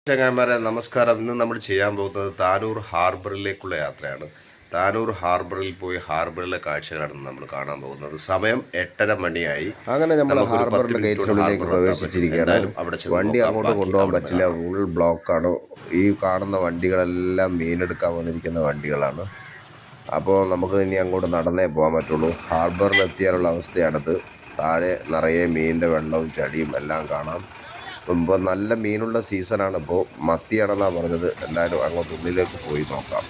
ചങ്ങായിമാരെ നമസ്കാരം. ഇന്ന് നമ്മൾ ചെയ്യാൻ പോകുന്നത് താനൂർ ഹാർബറിലേക്കുള്ള യാത്രയാണ്. താനൂർ ഹാർബറിൽ പോയി ഹാർബറിലെ കാഴ്ചകളാണ് നമ്മൾ കാണാൻ പോകുന്നത്. സമയം 8:30 മണിയായി. അങ്ങനെ നമ്മൾ ഹാർബറിന്റെ ഗേറ്റിനുള്ളിലേക്ക് പ്രവേശിച്ചിരിക്കുകയാണ്. വണ്ടി അങ്ങോട്ട് കൊണ്ടുപോകാൻ പറ്റില്ല, ഫുൾ ബ്ലോക്കാണ്. ഈ കാണുന്ന വണ്ടികളെല്ലാം മീനെടുക്കാൻ വന്നിരിക്കുന്ന വണ്ടികളാണ്. അപ്പോൾ നമുക്ക് ഇനി അങ്ങോട്ട് നടന്നേ പോകാൻ പറ്റുള്ളൂ. ഹാർബറിലെത്തിയാലുള്ള അവസ്ഥയാണിത്. താഴെ നിറയെ മീനിൻ്റെ വെള്ളവും ചടിയും എല്ലാം കാണാം. ഇപ്പോൾ നല്ല മീനുള്ള സീസണാണ്. ഇപ്പോൾ മത്തിയാണെന്നാണ് പറഞ്ഞത്. എന്തായാലും അങ്ങോട്ട് ഉള്ളിലേക്ക് പോയി നോക്കാം.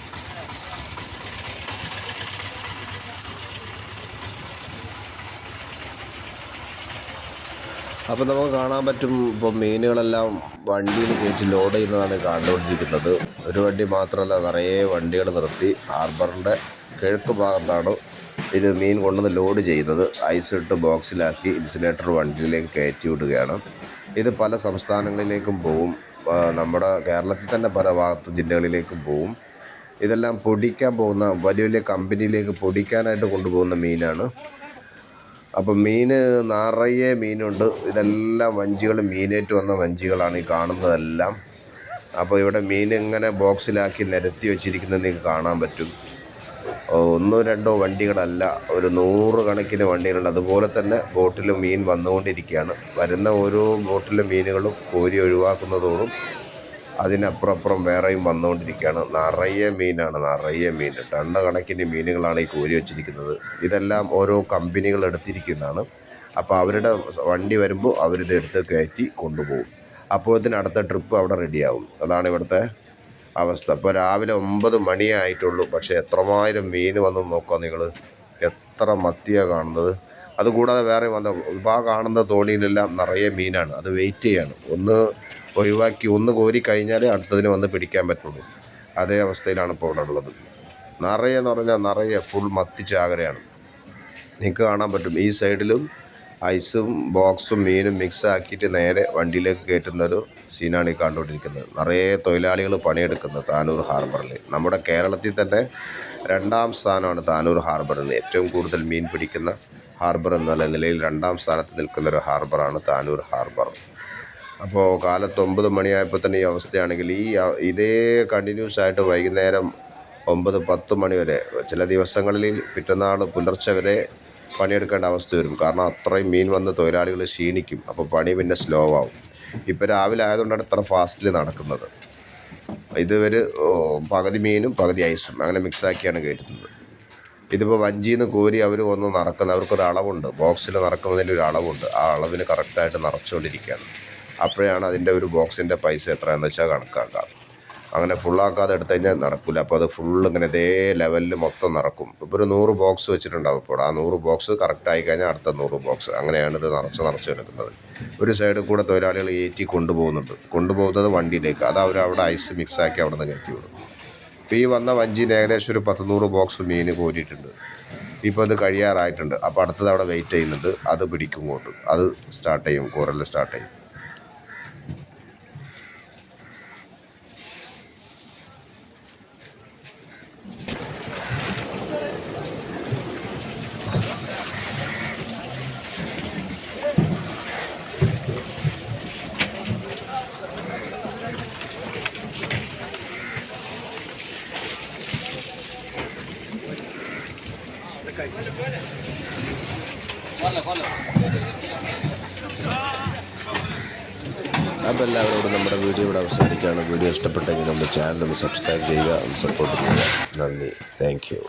അപ്പോൾ നമുക്ക് കാണാൻ പറ്റും, ഇപ്പോൾ മീനുകളെല്ലാം വണ്ടിയിൽ കയറ്റി ലോഡ് ചെയ്യുന്നതാണ് കണ്ടുകൊണ്ടിരിക്കുന്നത്. ഒരു വണ്ടി മാത്രമല്ല, നിറയെ വണ്ടികൾ നിർത്തി ഹാർബറിൻ്റെ കിഴക്ക് ഭാഗത്താണ് ഇത് മീൻ കൊണ്ടുവന്ന് ലോഡ് ചെയ്യുന്നത്. ഐസ് ഇട്ട് ബോക്സിലാക്കി ഇൻസുലേറ്റർ വണ്ടിയിലേക്ക് കയറ്റി വിടുകയാണ്. ഇത് പല സംസ്ഥാനങ്ങളിലേക്കും പോവും. നമ്മുടെ കേരളത്തിൽ തന്നെ പല ജില്ലകളിലേക്കും പോവും. ഇതെല്ലാം പൊടിക്കാൻ പോകുന്ന വലിയ വലിയ കമ്പനിയിലേക്ക് പൊടിക്കാനായിട്ട് കൊണ്ടുപോകുന്ന മീനാണ്. അപ്പം മീൻ നിറയെ മീനുണ്ട്. ഇതെല്ലാം വഞ്ചികൾ, മീനേറ്റ് വന്ന വഞ്ചികളാണ് ഈ കാണുന്നതെല്ലാം. അപ്പോൾ ഇവിടെ മീൻ ഇങ്ങനെ ബോക്സിലാക്കി നിരത്തി വെച്ചിരിക്കുന്നത് നിങ്ങൾക്ക് കാണാൻ പറ്റും. ഒന്നോ രണ്ടോ വണ്ടികളല്ല, ഒരു 100 കണക്കിന് വണ്ടികളുണ്ട്. അതുപോലെ തന്നെ ബോട്ടിൽ മീൻ വന്നുകൊണ്ടിരിക്കുകയാണ്. വരുന്ന ഓരോ ബോട്ടിലെ മീനുകളും കോരി ഒഴിവാക്കുന്നതോടും അതിനപ്പുറം വേറെയും വന്നുകൊണ്ടിരിക്കുകയാണ്. നിറയെ മീനാണ്, നിറയെ മീൻ. ടണ്ണ കണക്കിന് മീനുകളാണ് ഈ കോരി വെച്ചിരിക്കുന്നത്. ഇതെല്ലാം ഓരോ കമ്പനികൾ എടുത്തിരിക്കുന്നതാണ്. അപ്പോൾ അവരുടെ വണ്ടി വരുമ്പോൾ അവരിത് എടുത്ത് കയറ്റി കൊണ്ടുപോകും. അപ്പോഴത്തേന് അടുത്ത ട്രിപ്പ് അവിടെ റെഡിയാവും. അതാണ് ഇവിടുത്തെ അവസ്ഥ. ഇപ്പോൾ രാവിലെ 9 മണിയായിട്ടുള്ളൂ. പക്ഷേ എത്രമായിരം മീൻ വന്ന് നോക്കാം നിങ്ങൾ. എത്ര മത്തിയാണ് കാണുന്നത്. അതുകൂടാതെ വേറെ ആ കാണുന്ന തോണിയിലെല്ലാം നിറയെ മീനാണ്. അത് വെയിറ്റ് ചെയ്യാണ്. ഒന്ന് ഒഴിവാക്കി ഒന്ന് കോരി കഴിഞ്ഞാലേ അടുത്തതിന് വന്ന് പിടിക്കാൻ പറ്റുള്ളൂ. അതേ അവസ്ഥയിലാണ് ഇപ്പോൾ ഇവിടെ ഉള്ളത്. നിറയെ എന്ന് പറഞ്ഞാൽ നിറയെ ഫുൾ മത്തി ചാകരയാണ്. നിങ്ങൾക്ക് കാണാൻ പറ്റും. ഈ സൈഡിലും ഐസും ബോക്സും മീനും മിക്സ് ആക്കിയിട്ട് നേരെ വണ്ടിയിലേക്ക് കയറ്റുന്നൊരു സീനാണ് ഈ കണ്ടുകൊണ്ടിരിക്കുന്നത്. നിറയെ തൊഴിലാളികൾ പണിയെടുക്കുന്നത് താനൂർ ഹാർബറിൽ. നമ്മുടെ കേരളത്തിൽ തന്നെ 2ാം സ്ഥാനമാണ് താനൂർ ഹാർബറിൽ. ഏറ്റവും കൂടുതൽ മീൻ പിടിക്കുന്ന ഹാർബർ എന്നുള്ള നിലയിൽ 2ാം സ്ഥാനത്ത് നിൽക്കുന്നൊരു ഹാർബറാണ് താനൂർ ഹാർബർ. അപ്പോൾ കാലത്ത് 9 മണിയായപ്പോൾ തന്നെ ഈ അവസ്ഥയാണെങ്കിൽ ഇതേ കണ്ടിന്യൂസ് ആയിട്ട് വൈകുന്നേരം 9-10 മണി വരെ, ചില ദിവസങ്ങളിൽ പിറ്റന്നാൾ പുലർച്ചെ വരെ പണിയെടുക്കേണ്ട അവസ്ഥ വരും. കാരണം അത്രയും മീൻ വന്ന് തൊഴിലാളികൾ ക്ഷീണിക്കും. അപ്പോൾ പണി പിന്നെ സ്ലോ ആവും. ഇപ്പോൾ രാവിലെ ആയതുകൊണ്ടാണ് ഇത്ര ഫാസ്റ്റിൽ നടക്കുന്നത്. ഇതൊരു പകുതി മീനും പകുതി ഐസും അങ്ങനെ മിക്സാക്കിയാണ് കയറ്റുന്നത്. ഇതിപ്പോൾ വഞ്ചിയിൽ നിന്ന് കോരി അവർ ഒന്ന് നടക്കുന്നത്, അവർക്കൊരു അളവുണ്ട്. ബോക്സിൽ നടക്കുന്നതിൻ്റെ ഒരു അളവുണ്ട്. ആ അളവിന് കറക്റ്റായിട്ട് നിറച്ചുകൊണ്ടിരിക്കുകയാണ്. അപ്പോഴാണ് അതിൻ്റെ ഒരു ബോക്സിൻ്റെ പൈസ എത്രയാണെന്ന് വെച്ചാൽ കണക്കാക്കാം. അങ്ങനെ ഫുള്ളാക്കാതെ എടുത്തു കഴിഞ്ഞാൽ നടക്കില്ല. അപ്പോൾ അത് ഫുള്ള് ഇങ്ങനെ ഇതേ ലെവലിൽ മൊത്തം നടക്കും. ഇപ്പോൾ ഒരു 100 ബോക്സ് വെച്ചിട്ടുണ്ടാവും. ഇപ്പോൾ ആ 100 ബോക്സ് കറക്റ്റായി കഴിഞ്ഞാൽ അടുത്ത 100 ബോക്സ് അങ്ങനെയാണ് ഇത് നിറച്ച് എടുക്കുന്നത്. ഒരു സൈഡിൽ കൂടെ തൊഴിലാളികൾ ഏറ്റി കൊണ്ടുപോകുന്നത് വണ്ടിയിലേക്ക്. അത് അവിടെ ഐസ് മിക്സാക്കി അവിടെ നിന്ന് കയറ്റി വിടും. ഇപ്പോൾ ഈ വന്ന വഞ്ചിന് ഏകദേശം ഒരു 100 ബോക്സ് മീൻ കോരിയിട്ടുണ്ട്. ഇപ്പോൾ അത് കഴിയാറായിട്ടുണ്ട്. അപ്പോൾ അടുത്തത് അവിടെ വെയിറ്റ് ചെയ്യുന്നുണ്ട്. അത് പിടിക്കും കൊണ്ട് അത് സ്റ്റാർട്ട് ചെയ്യും, കൂറൽ സ്റ്റാർട്ട് ചെയ്യും. അപ്പോൾ എല്ലാവരോടും നമ്മുടെ വീഡിയോ ഇവിടെ അവസാനിക്കുകയാണ്. വീഡിയോ ഇഷ്ടപ്പെട്ടെങ്കിൽ നമ്മുടെ ചാനൽ ഒന്ന് സബ്സ്ക്രൈബ് ചെയ്യുക, ഒന്ന് സപ്പോർട്ട് ചെയ്യുക. നന്ദി. Thank you.